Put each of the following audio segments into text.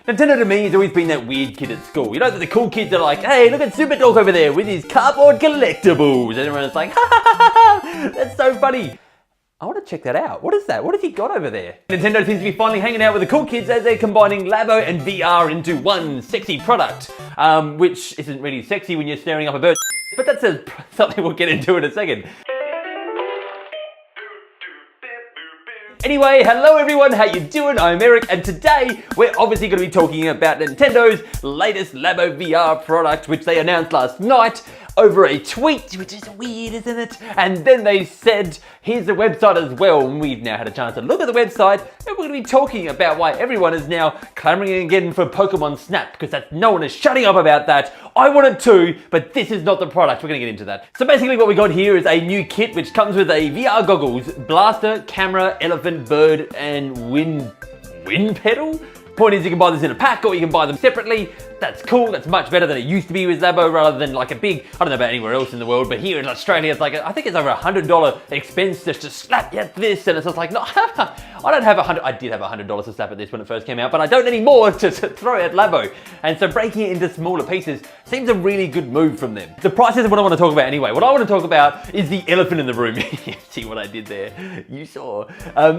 Nintendo to me has always been that weird kid at school. You know, the cool kids are like, hey, look at Super Dog over there with his cardboard collectibles. And everyone's like, ha ha ha ha, that's so funny. I want to check that out. What is that? What has he got over there? Nintendo seems to be finally hanging out with the cool kids as they're combining Labo and VR into one sexy product, which isn't really sexy when you're staring up a bird, but that's something we'll get into in a second. Anyway, hello everyone, how you doing? I'm Eric, and today we're obviously going to be talking about Nintendo's latest Labo VR product, which they announced last night over a tweet, which is weird, isn't it? And then they said, here's the website as well, and we've now had a chance to look at the website, and we're going to be talking about why everyone is now clamoring again for Pokemon Snap, because no one is shutting up about that. I want it too, but this is not the product. We're going to get into that. So basically what we got here is a new kit, which comes with a VR goggles, blaster, camera, elephant, bird, and wind pedal? Point is, you can buy this in a pack or you can buy them separately. That's cool, that's much better than it used to be with Labo, rather than like a big, I don't know about anywhere else in the world, but here in Australia it's like, I think it's over $100 expense just to slap at this, and it's just like, no, I don't have I did have $100 to slap at this when it first came out, but I don't anymore to throw at Labo. And so breaking it into smaller pieces seems a really good move from them. The price isn't what I want to talk about anyway. What I want to talk about is the elephant in the room. See what I did there? You saw.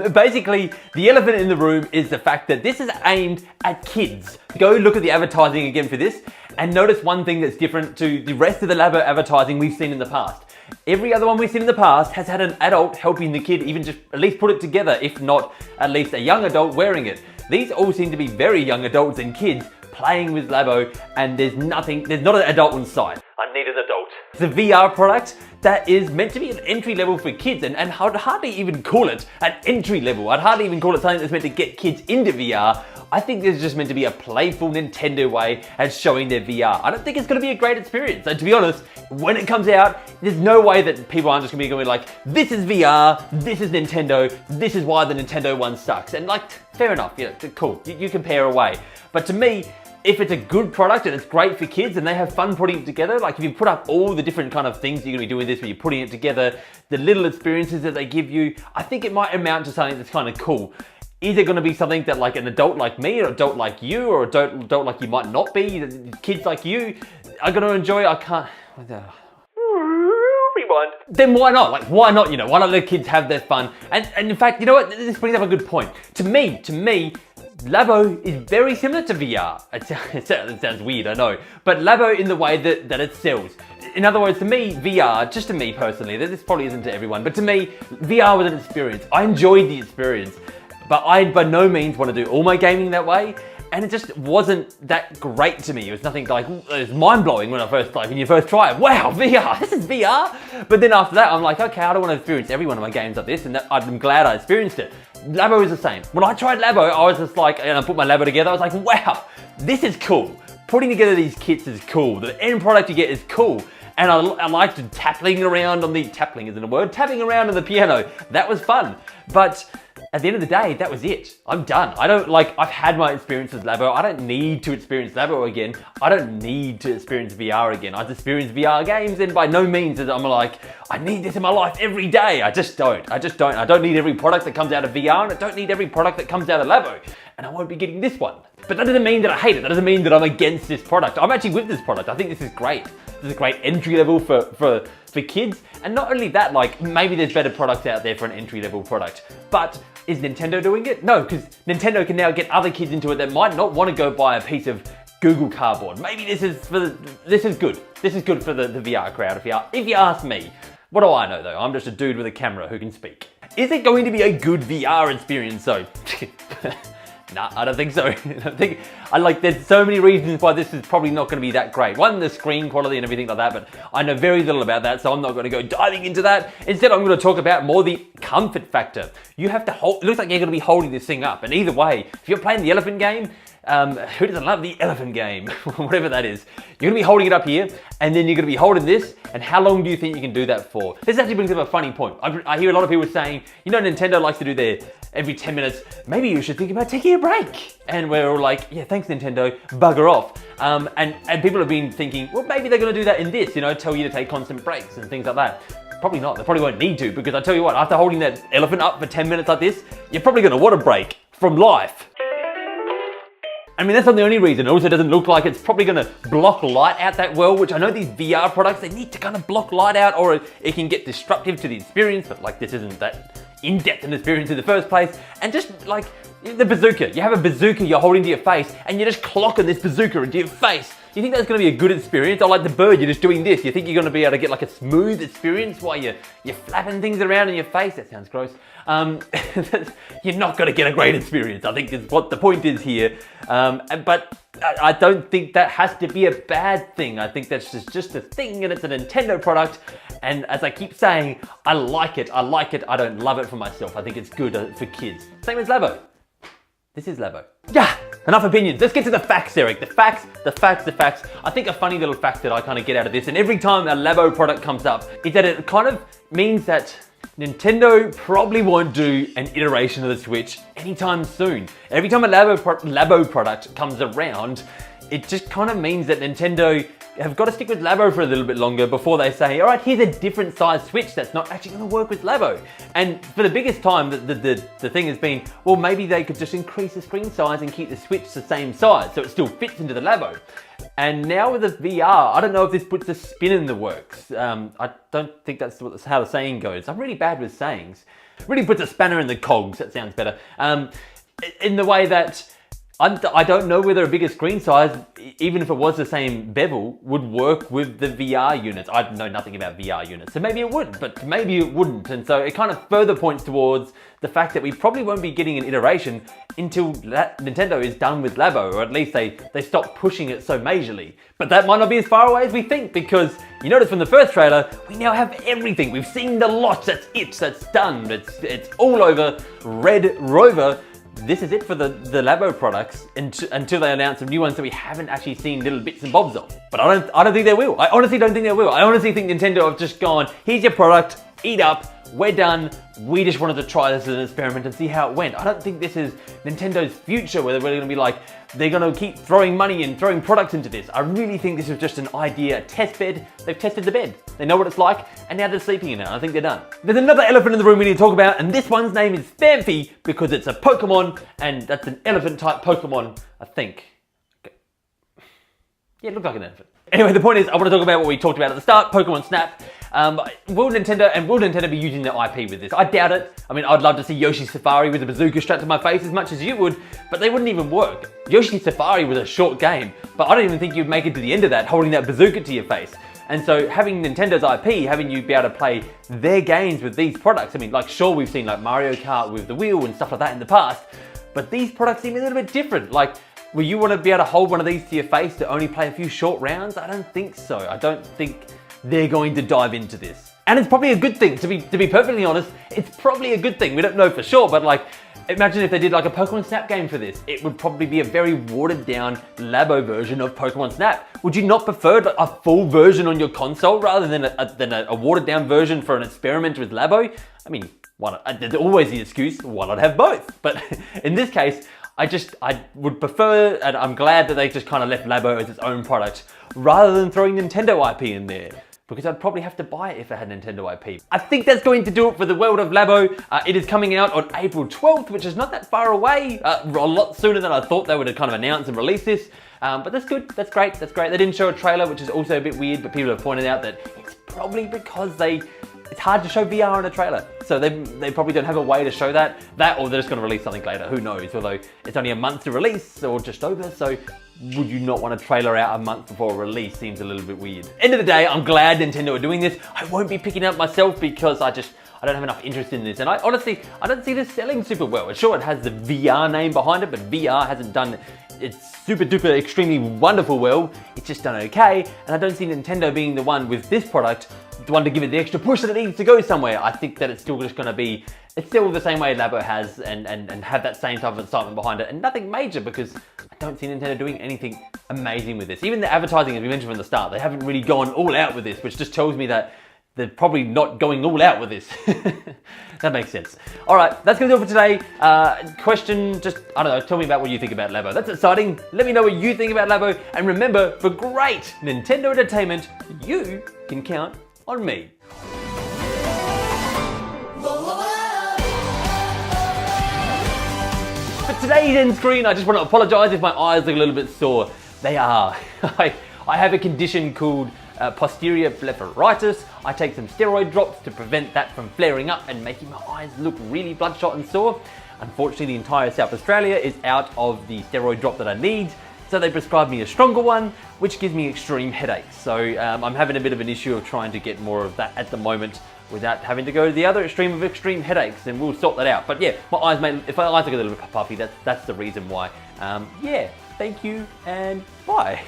Basically, the elephant in the room is the fact that this is aimed at kids. Go look at the advertising again for this and notice one thing that's different to the rest of the Labo advertising we've seen in the past. Every other one we've seen in the past has had an adult helping the kid even just at least put it together, if not at least a young adult wearing it. These all seem to be very young adults and kids playing with Labo, and there's not an adult in sight. I need an adult. It's a VR product that is meant to be an entry level for kids, and I'd hardly even call it an entry level. I'd hardly even call it something that's meant to get kids into VR. I think this is just meant to be a playful Nintendo way at showing their VR. I don't think it's going to be a great experience. And to be honest, when it comes out, there's no way that people aren't just going to be going like, this is VR, this is Nintendo, this is why the Nintendo one sucks. And like, fair enough, you know, cool, you compare away. But to me, if it's a good product and it's great for kids and they have fun putting it together, like if you put up all the different kind of things you're going to be doing this, when you're putting it together, the little experiences that they give you, I think it might amount to something that's kind of cool. Is it going to be something that like an adult like me, or an adult like you, or an adult like you might not be, kids like you are going to enjoy? I can't. Rewind. Then why not? Like, why not? You know, why not let kids have their fun? And in fact, you know what? This brings up a good point. To me, Labo is very similar to VR. It sounds weird, I know. But Labo in the way that it sells. In other words, to me, VR, just to me personally, this probably isn't to everyone, but to me, VR was an experience. I enjoyed the experience. But I by no means want to do all my gaming that way, and it just wasn't that great to me. It was nothing like, it was mind-blowing when you first try it. Wow, VR, this is VR? But then after that, I'm like, okay, I don't want to experience every one of my games like this, and I'm glad I experienced it. Labo is the same. When I tried Labo, I was just like, and I put my Labo together, I was like, wow, this is cool. Putting together these kits is cool. The end product you get is cool. And I liked tapping around on the the piano. That was fun. But at the end of the day, that was it. I'm done. I've had my experience with Labo. I don't need to experience Labo again. I don't need to experience VR again. I've experienced VR games, and by no means I'm like, I need this in my life every day. I just don't. I don't need every product that comes out of VR, and I don't need every product that comes out of Labo. And I won't be getting this one. But that doesn't mean that I hate it. That doesn't mean that I'm against this product. I'm actually with this product. I think this is great. This is a great entry level for kids. And not only that, like, maybe there's better products out there for an entry level product. But is Nintendo doing it? No, because Nintendo can now get other kids into it that might not want to go buy a piece of Google Cardboard. Maybe this is good. This is good for the VR crowd, if you ask me. What do I know though? I'm just a dude with a camera who can speak. Is it going to be a good VR experience though? Nah, I don't think so. There's so many reasons why this is probably not going to be that great. One, the screen quality and everything like that, but I know very little about that, so I'm not going to go diving into that. Instead, I'm going to talk about more the comfort factor. You have to hold, it looks like you're going to be holding this thing up, and either way, if you're playing the elephant game, who doesn't love the elephant game? Whatever that is. You're going to be holding it up here, and then you're going to be holding this, and how long do you think you can do that for? This actually brings up a funny point. I hear a lot of people saying, you know, Nintendo likes to do their every 10 minutes, maybe you should think about taking a break. And we're all like, yeah, thanks Nintendo, bugger off. And people have been thinking, well, maybe they're going to do that in this, you know, tell you to take constant breaks and things like that. Probably not. They probably won't need to, because I tell you what, after holding that elephant up for 10 minutes like this, you're probably going to want a break from life. I mean, that's not the only reason. It also doesn't look like it's probably gonna block light out that well, which I know these VR products, they need to kind of block light out or it can get disruptive to the experience, but like this isn't that in-depth an experience in the first place. And just like the bazooka, you have a bazooka you're holding to your face and you're just clocking this bazooka into your face. You think that's gonna be a good experience? Or like the bird, you're just doing this. You think you're gonna be able to get like a smooth experience while you're flapping things around in your face? That sounds gross. You're not gonna get a great experience, I think is what the point is here. But I don't think that has to be a bad thing. I think that's just a thing and it's a Nintendo product. And as I keep saying, I like it, I don't love it for myself. I think it's good for kids. Same as Labo. This is Labo. Yeah, enough opinions. Let's get to the facts, Eric. The facts. I think a funny little fact that I kind of get out of this, and every time a Labo product comes up, is that it kind of means that Nintendo probably won't do an iteration of the Switch anytime soon. Every time a Labo product comes around, it just kind of means that Nintendo have got to stick with Labo for a little bit longer before they say, all right, here's a different size Switch that's not actually going to work with Labo. And for the biggest time, the thing has been, well, maybe they could just increase the screen size and keep the Switch the same size so it still fits into the Labo. And now with the VR, I don't know if this puts a spin in the works. I don't think that's how the saying goes. I'm really bad with sayings. Really puts a spanner in the cogs, that sounds better. In the way that I don't know whether a bigger screen size, even if it was the same bevel, would work with the VR units. I know nothing about VR units, so maybe it would, but maybe it wouldn't. And so it kind of further points towards the fact that we probably won't be getting an iteration until Nintendo is done with Labo, or at least they stop pushing it so majorly. But that might not be as far away as we think, because you notice from the first trailer, we now have everything. We've seen the lot, that's it, that's done. It's all over. Red Rover. This is it for the Labo products until they announce some new ones that we haven't actually seen little bits and bobs of. But I don't think they will. I honestly don't think they will. I honestly think Nintendo have just gone, here's your product, eat up, we're done. We just wanted to try this as an experiment and see how it went. I don't think this is Nintendo's future where they're really gonna be like, they're gonna keep throwing money and throwing products into this. I really think this is just an idea, a test bed. They've tested the bed. They know what it's like, and now they're sleeping in it. I think they're done. There's another elephant in the room we need to talk about, and this one's name is Stampy because it's a Pokemon, and that's an elephant type Pokemon, I think. Okay. Yeah, it looks like an elephant. Anyway, the point is, I want to talk about what we talked about at the start, Pokemon Snap. Will Nintendo be using their IP with this? I doubt it. I mean, I'd love to see Yoshi Safari with a bazooka strapped to my face as much as you would, but they wouldn't even work. Yoshi Safari was a short game, but I don't even think you'd make it to the end of that holding that bazooka to your face. And so having Nintendo's IP, having you be able to play their games with these products, I mean, like sure, we've seen like Mario Kart with the wheel and stuff like that in the past, but these products seem a little bit different. Like, will you want to be able to hold one of these to your face to only play a few short rounds? I don't think so. I don't think they're going to dive into this. And it's probably a good thing, to be perfectly honest, it's probably a good thing. We don't know for sure, but like, imagine if they did like a Pokemon Snap game for this. It would probably be a very watered down Labo version of Pokemon Snap. Would you not prefer like a full version on your console rather than a watered down version for an experiment with Labo? I mean, why not? There's always the excuse, why not have both? But in this case, I would prefer, and I'm glad that they just kind of left Labo as its own product rather than throwing Nintendo IP in there, because I'd probably have to buy it if it had Nintendo IP. I think that's going to do it for the world of Labo. It is coming out on April 12th, which is not that far away, a lot sooner than I thought they would have kind of announced and released this. But that's good, that's great. They didn't show a trailer, which is also a bit weird, but people have pointed out that it's probably because it's hard to show VR in a trailer. So they probably don't have a way to show that, or they're just gonna release something later, who knows? Although it's only a month to release, or just over, so would you not want a trailer out a month before release? Seems a little bit weird. End of the day, I'm glad Nintendo are doing this. I won't be picking it up myself because I don't have enough interest in this. And I honestly don't see this selling super well. Sure, it has the VR name behind it, but VR hasn't done it's super duper extremely wonderful well. It's just done okay. And I don't see Nintendo being the one with this product, the one to give it the extra push that it needs to go somewhere. I think that it's still just gonna be, it's still the same way Labo has and have that same type of excitement behind it, and nothing major, because I don't see Nintendo doing anything amazing with this. Even the advertising, as we mentioned from the start, they haven't really gone all out with this, which just tells me that they're probably not going all out with this. That makes sense. All right, that's gonna do it for today. Question, just, I don't know, tell me about what you think about Labo. That's exciting. Let me know what you think about Labo. And remember, for great Nintendo entertainment, you can count on me. that's today's end screen. I just want to apologize if my eyes look a little bit sore. They are. I have a condition called posterior blepharitis. I take some steroid drops to prevent that from flaring up and making my eyes look really bloodshot and sore. Unfortunately, the entire South Australia is out of the steroid drop that I need, so they prescribed me a stronger one, which gives me extreme headaches. So I'm having a bit of an issue of trying to get more of that at the moment without having to go to the other extreme of extreme headaches, and we'll sort that out. But yeah, my eyes if my eyes look a little bit puffy, that's the reason why. Yeah, thank you and bye.